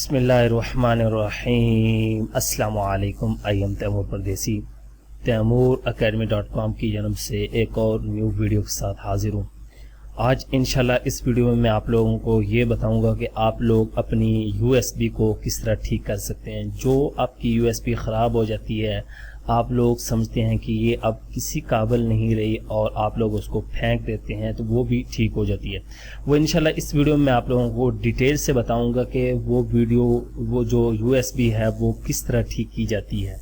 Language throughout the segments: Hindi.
बिस्मिल्लाहिर्रहमानिर्रहीम। अस्सलामु अलैकुम। आई एम तैमूर परदेसी। तैमूर academy.com की जन्म से एक और न्यू वीडियो के साथ हाजिर हूँ। आज इंशाल्लाह इस वीडियो में मैं आप लोगों को ये बताऊंगा कि आप लोग अपनी USB को किस तरह ठीक कर सकते हैं। जो आपकी USB ख़राब हो जाती है, आप लोग समझते हैं कि ये अब किसी काबिल नहीं रही और आप लोग उसको फेंक देते हैं, तो वो भी ठीक हो जाती है। वो इंशाल्लाह इस वीडियो में मैं आप लोगों को डिटेल से बताऊंगा कि वो जो USB है वो किस तरह ठीक की जाती है।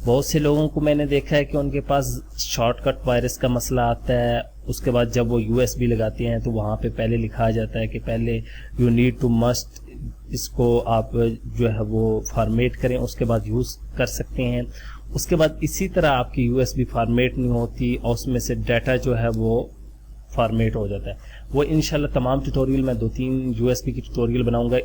बहुत से लोगों को मैंने देखा है कि उनके पास शॉर्टकट वायरस का मसला आता है। उसके बाद जब वो USB लगाते हैं तो वहाँ पे पहले लिखा जाता है कि पहले यू नीड टू मस्ट इसको आप जो है वो फॉर्मेट करें, उसके बाद यूज़ कर सकते हैं। उसके बाद इसी तरह आपकी USB फॉर्मेट नहीं होती और उसमें से डाटा जो है वो फॉर्मेट हो जाता है। वो इंशाल्लाह तमाम ट्यूटोरियल मैं 2-3 USB की ट्यूटोरियल बनाऊंगा।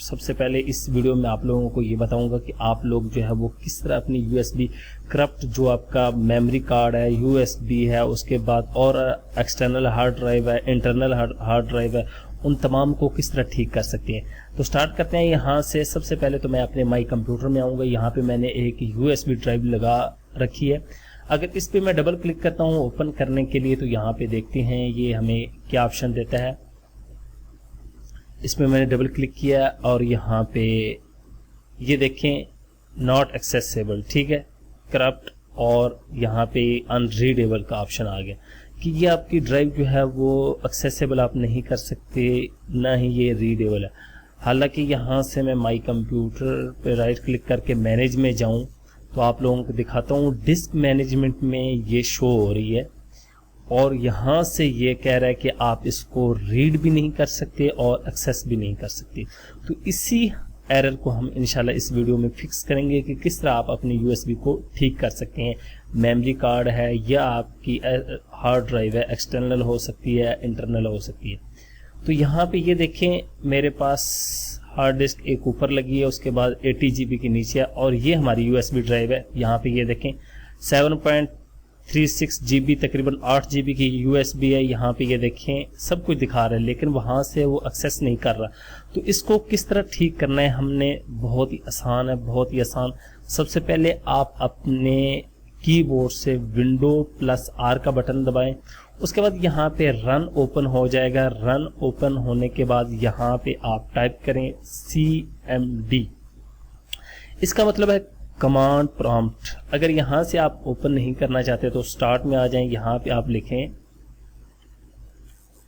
सबसे पहले इस वीडियो में आप लोगों को ये बताऊंगा कि आप लोग जो है वो किस तरह अपनी USB करप्ट जो आपका मेमोरी कार्ड है, USB है, उसके बाद और एक्सटर्नल हार्ड ड्राइव है, इंटरनल हार्ड ड्राइव है, उन तमाम को किस तरह ठीक कर सकते हैं। तो स्टार्ट करते हैं यहाँ से। सबसे पहले तो मैं अपने माई कंप्यूटर में आऊँगा। यहाँ पे मैंने एक USB ड्राइव लगा रखी है। अगर इस पे मैं डबल क्लिक करता हूँ ओपन करने के लिए, तो यहाँ पे देखते हैं ये हमें क्या ऑप्शन देता है। इसमें मैंने डबल क्लिक किया और यहाँ पे ये देखें नॉट एक्सेसिबल, ठीक है, करप्ट, और यहाँ पे अनरीडेबल का ऑप्शन आ गया कि ये आपकी ड्राइव जो है वो एक्सेसिबल आप नहीं कर सकते, ना ही ये रीडेबल है। हालांकि यहाँ से मैं माई कंप्यूटर पे राइट क्लिक करके मैनेज में जाऊँ तो आप लोगों को दिखाता हूँ। डिस्क मैनेजमेंट में ये शो हो रही है और यहाँ से ये कह रहा है कि आप इसको रीड भी नहीं कर सकते और एक्सेस भी नहीं कर सकते। तो इसी एरर को हम इंशाल्लाह इस वीडियो में फिक्स करेंगे कि किस तरह आप अपनी USB को ठीक कर सकते हैं। मेमोरी कार्ड है या आपकी हार्ड ड्राइव है, एक्सटर्नल हो सकती है, इंटरनल हो सकती है। तो यहाँ पे ये देखें मेरे पास हार्ड डिस्क एक ऊपर लगी है, उसके बाद 80 GB के नीचे है और ये हमारी USB ड्राइव है। यहाँ पे ये देखें 7.36 GB, तकरीबन 8 GB की USB है। यहाँ पे ये देखें सब कुछ दिखा रहा है, लेकिन वहाँ से वो एक्सेस नहीं कर रहा। तो इसको किस तरह ठीक करना है हमने, बहुत ही आसान है, बहुत ही आसान। सबसे पहले आप अपने कीबोर्ड से Windows+R का बटन दबाएं। उसके बाद यहाँ पे रन ओपन हो जाएगा। रन ओपन होने के बाद यहाँ पे आप टाइप करें CMD। इसका मतलब है कमांड प्रॉम्प्ट। अगर यहाँ से आप ओपन नहीं करना चाहते तो स्टार्ट में आ जाएं। यहाँ पे आप लिखें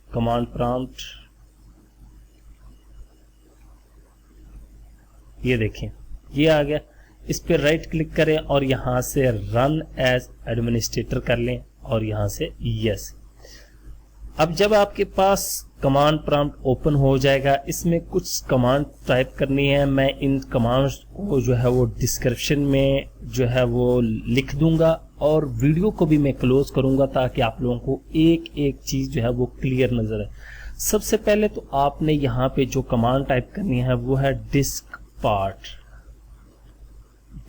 कमांड प्रॉम्प्ट। ये देखें ये आ गया। इस पे राइट क्लिक करें और यहाँ से रन एज एडमिनिस्ट्रेटर कर लें और यहाँ से यस। अब जब आपके पास कमांड प्रॉम्प्ट ओपन हो जाएगा, इसमें कुछ कमांड टाइप करनी है। मैं इन कमांड्स को जो है वो डिस्क्रिप्शन में जो है वो लिख दूंगा और वीडियो को भी मैं क्लोज करूंगा ताकि आप लोगों को एक एक चीज जो है वो क्लियर नजर आए। सबसे पहले तो आपने यहाँ पे जो कमांड टाइप करनी है वो है डिस्क पार्ट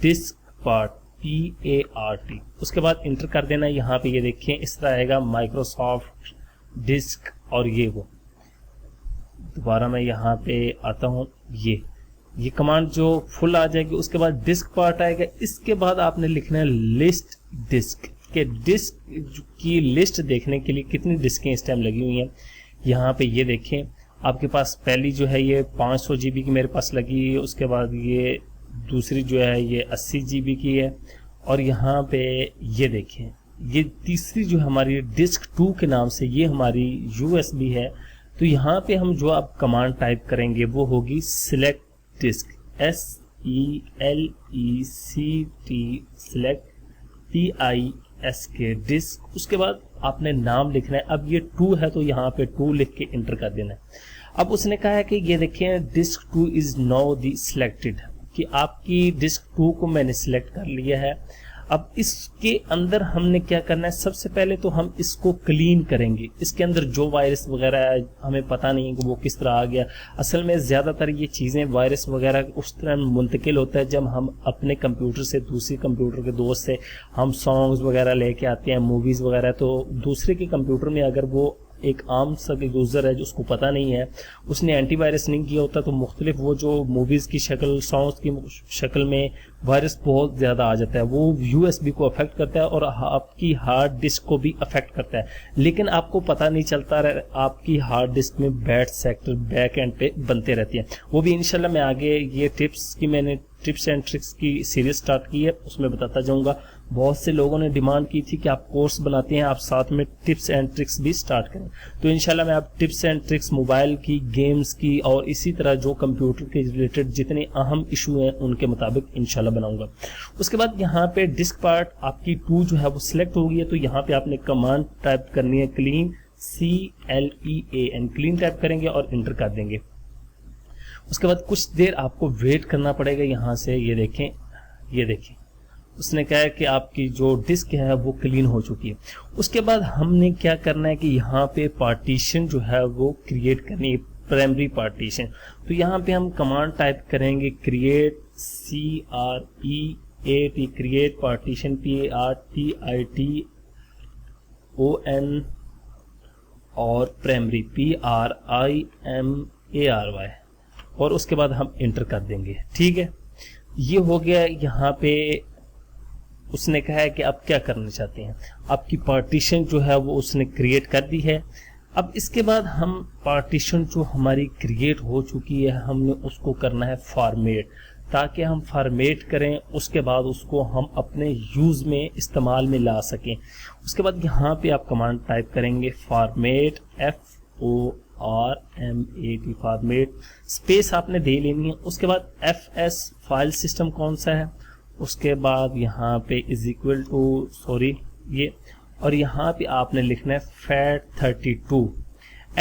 PART। उसके बाद इंटर कर देना। यहाँ पे ये देखिए इस तरह आएगा माइक्रोसॉफ्ट डिस्क और ये वो। दोबारा मैं यहाँ पे आता हूँ, ये कमांड जो फुल आ जाएगी। उसके बाद डिस्क पार्ट आएगा। इसके बाद आपने लिखना है लिस्ट डिस्क के। डिस्क की लिस्ट देखने के लिए कितनी डिस्कें इस टाइम लगी हुई हैं। यहाँ पे ये देखें आपके पास पहली जो है ये 500 GB की मेरे पास लगी है। उसके बाद ये दूसरी जो है ये 80 GB की है और यहाँ पे ये देखें ये तीसरी जो हमारी डिस्क 2 के नाम से ये हमारी USB है। तो यहाँ पे हम जो आप कमांड टाइप करेंगे वो होगी select disk, SELECT, select DISK disk. उसके बाद आपने नाम लिखना है। अब ये 2 है तो यहाँ पे 2 लिख के इंटर कर देना है। अब उसने कहा है कि ये देखें disk 2 is now the selected, कि आपकी डिस्क 2 को मैंने सिलेक्ट कर लिया है। अब इसके अंदर हमने क्या करना है, सबसे पहले तो हम इसको क्लीन करेंगे। इसके अंदर जो वायरस वगैरह है हमें पता नहीं है कि वो किस तरह आ गया। असल में ज़्यादातर ये चीज़ें वायरस वगैरह उस तरह मुंतकिल होता है जब हम अपने कंप्यूटर से दूसरे कंप्यूटर के दोस्त से हम सॉन्ग्स वगैरह लेके आते हैं, मूवीज़ वगैरह, तो दूसरे के कंप्यूटर में अगर वो एक आम सा यूज़र है जो उसको पता नहीं है, उसने एंटीवायरस नहीं किया होता, तो मुख्तलिफ वो जो मूवीज़ की शक्ल, सॉन्ग्स की शक्ल में वायरस बहुत ज़्यादा आ जाता है। वो USB को अफेक्ट करता है और आपकी हार्ड डिस्क को भी अफेक्ट करता है, लेकिन आपको पता नहीं चलता आपकी हार्ड डिस्क में बैड सेक्टर बैक एंड पे बनते रहती है। वो भी इंशाल्लाह मैं आगे ये मैंने टिप्स एंड ट्रिक्स की सीरीज स्टार्ट की है, उसमें बताता जाऊंगा। बहुत से लोगों ने डिमांड की थी कि आप कोर्स बनाते हैं, आप साथ में टिप्स एंड ट्रिक्स भी स्टार्ट करें, तो इंशाल्लाह मैं आप टिप्स एंड ट्रिक्स मोबाइल की, गेम्स की और इसी तरह जो कंप्यूटर के रिलेटेड जितने अहम इशू हैं उनके मुताबिक इंशाल्लाह बनाऊंगा। उसके बाद यहाँ पे डिस्क पार्ट आपकी 2 जो है वो सिलेक्ट हो गई है, तो यहाँ पे आपने कमांड टाइप करनी है, क्लीन CLEAN, क्लीन टाइप करेंगे और इंटर कर देंगे। उसके बाद कुछ देर आपको वेट करना पड़ेगा। यहाँ से ये देखें उसने कहा है कि आपकी जो डिस्क है वो क्लीन हो चुकी है। उसके बाद हमने क्या करना है कि यहाँ पे पार्टीशन जो है वो क्रिएट करनी है, प्राइमरी पार्टीशन। तो यहाँ पे हम कमांड टाइप करेंगे create CREAT, create partition PARTITION और प्राइमरी PRIMARY, और उसके बाद हम इंटर कर देंगे। ठीक है, ये हो गया। यहाँ पे उसने कहा है कि आप क्या करना चाहते हैं, आपकी पार्टीशन जो है वो उसने क्रिएट कर दी है। अब इसके बाद हम पार्टीशन जो हमारी क्रिएट हो चुकी है हमने उसको करना है फॉर्मेट, ताकि हम फॉर्मेट करें, उसके बाद उसको हम अपने यूज़ में इस्तेमाल में ला सकें। उसके बाद यहाँ पे आप कमांड टाइप करेंगे फॉर्मेट FORMAT, फॉर्मेट, स्पेस आपने दे लेनी है। उसके बाद FS फाइल सिस्टम कौन सा है, उसके बाद यहाँ पे इज इक्वल टू ये, और यहाँ पे आपने लिखना है FAT32।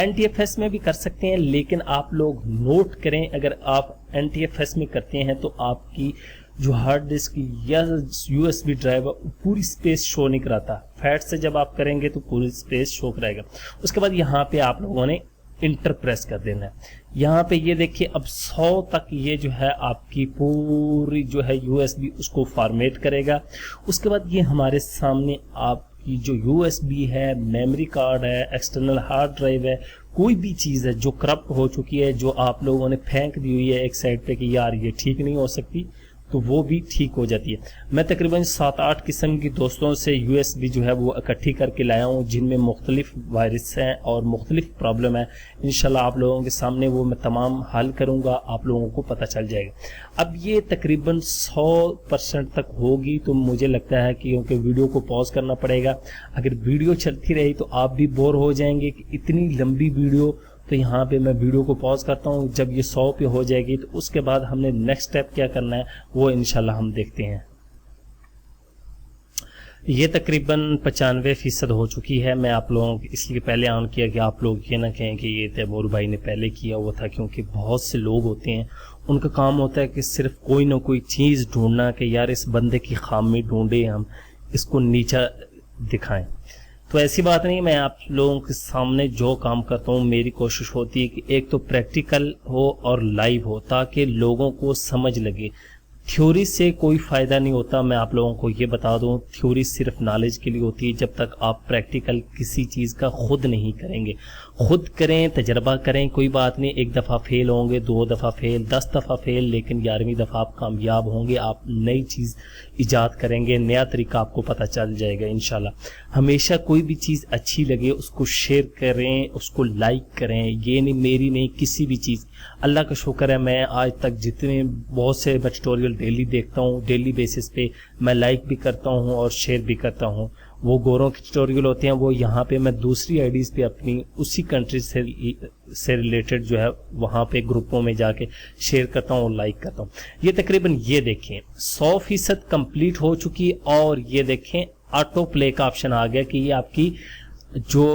NTFS में भी कर सकते हैं, लेकिन आप लोग नोट करें अगर आप NTFS में करते हैं तो आपकी जो हार्ड डिस्क या USB ड्राइव पूरी स्पेस शो नहीं कराता। फैट से जब आप करेंगे तो पूरी स्पेस शो कराएगा। उसके बाद यहाँ पे आप लोगों ने इंटर प्रेस कर देना है। यहाँ पे ये देखिए अब 100 तक ये जो है आपकी पूरी जो है USB उसको फॉर्मेट करेगा। उसके बाद ये हमारे सामने आपकी जो USB है, मेमोरी कार्ड है, एक्सटर्नल हार्ड ड्राइव है, कोई भी चीज़ है जो करप्ट हो चुकी है, जो आप लोगों ने फेंक दी हुई है एक साइड पे कि यार ये ठीक नहीं हो सकती, तो वो भी ठीक हो जाती है। मैं तकरीबन 7-8 किस्म की दोस्तों से USB जो है वो इकट्ठी करके लाया हूँ, जिनमें मुख्तलिफ वायरस हैं और मुख्तलिफ प्रॉब्लम है। इंशाल्लाह आप लोगों के सामने वो मैं तमाम हल करूँगा, आप लोगों को पता चल जाएगा। अब ये तकरीबन 100% तक होगी, तो मुझे लगता है कि क्योंकि वीडियो को पॉज करना पड़ेगा, अगर वीडियो चलती रही तो आप भी बोर हो जाएंगे कि इतनी लंबी वीडियो। तो यहाँ पे मैं वीडियो को पॉज करता हूँ। जब ये 100 पे हो जाएगी तो उसके बाद हमने नेक्स्ट स्टेप क्या करना है वो इंशाल्लाह हम देखते हैं। ये तकरीबन 95% हो चुकी है। मैं आप लोगों को इसलिए पहले ऑन किया कि आप लोग ये ना कहें कि ये तैमूर भाई ने पहले किया हुआ था, क्योंकि बहुत से लोग होते हैं उनका काम होता है कि सिर्फ कोई ना कोई चीज़ ढूंढना कि यार इस बंदे की खामी ढूंढे, हम इसको नीचा दिखाएं। तो ऐसी बात नहीं, मैं आप लोगों के सामने जो काम करता हूँ मेरी कोशिश होती है कि एक तो प्रैक्टिकल हो और लाइव हो, ताकि लोगों को समझ लगे। थ्योरी से कोई फ़ायदा नहीं होता। मैं आप लोगों को ये बता दूं, थ्योरी सिर्फ नॉलेज के लिए होती है जब तक आप प्रैक्टिकल किसी चीज़ का खुद नहीं करेंगे। खुद करें, तजर्बा करें, कोई बात नहीं, 1 दफ़ा फेल होंगे, 2 दफ़ा फेल, 10 दफ़ा फेल, लेकिन 11वीं दफ़ा आप कामयाब होंगे। आप नई चीज़ ईजाद करेंगे, नया तरीका आपको पता चल जाएगा इंशाल्लाह। हमेशा कोई भी चीज़ अच्छी लगे उसको शेयर करें, उसको लाइक करें। ये नहीं मेरी नहीं, किसी भी चीज़। अल्लाह का शुक्र है, मैं आज तक जितने बहुत से ट्यूटोरियल डेली देखता हूँ, डेली बेसिस पे मैं लाइक भी करता हूँ और शेयर भी करता हूँ। वो गोरों के ट्यूटोरियल होते हैं, वो यहाँ पे मैं दूसरी आईडीज़ पे अपनी उसी कंट्री से रिलेटेड जो है वहाँ पे ग्रुपों में जाके शेयर करता हूँ और लाइक करता हूँ। ये तकरीबन ये देखें 100% कंप्लीट हो चुकी। और ये देखें ऑटो प्ले का ऑप्शन आ गया कि ये आपकी जो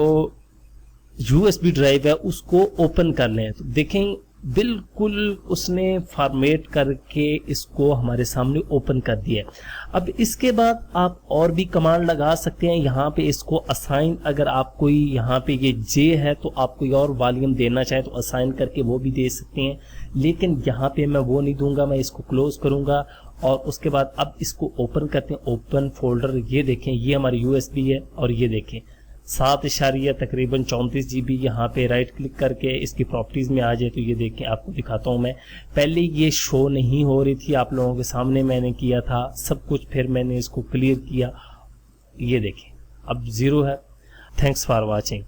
USB ड्राइव है उसको ओपन कर लें। तो देखें बिल्कुल उसने फॉर्मेट करके इसको हमारे सामने ओपन कर दिया है। अब इसके बाद आप और भी कमांड लगा सकते हैं। यहाँ पे इसको असाइन, अगर आप कोई यहाँ पे ये J है तो आप कोई और वॉल्यूम देना चाहें तो असाइन करके वो भी दे सकते हैं, लेकिन यहाँ पे मैं वो नहीं दूंगा। मैं इसको क्लोज करूंगा और उसके बाद अब इसको ओपन करते हैं। ओपन फोल्डर, ये देखें ये हमारी USB है और ये देखें 7 तकरीबन 34 GB। यहाँ पे राइट क्लिक करके इसकी प्रॉपर्टीज़ में आ जाए तो ये देखें, आपको दिखाता हूँ मैं। पहले ये शो नहीं हो रही थी, आप लोगों के सामने मैंने किया था सब कुछ, फिर मैंने इसको क्लियर किया, ये देखें अब 0 है। Thanks for watching.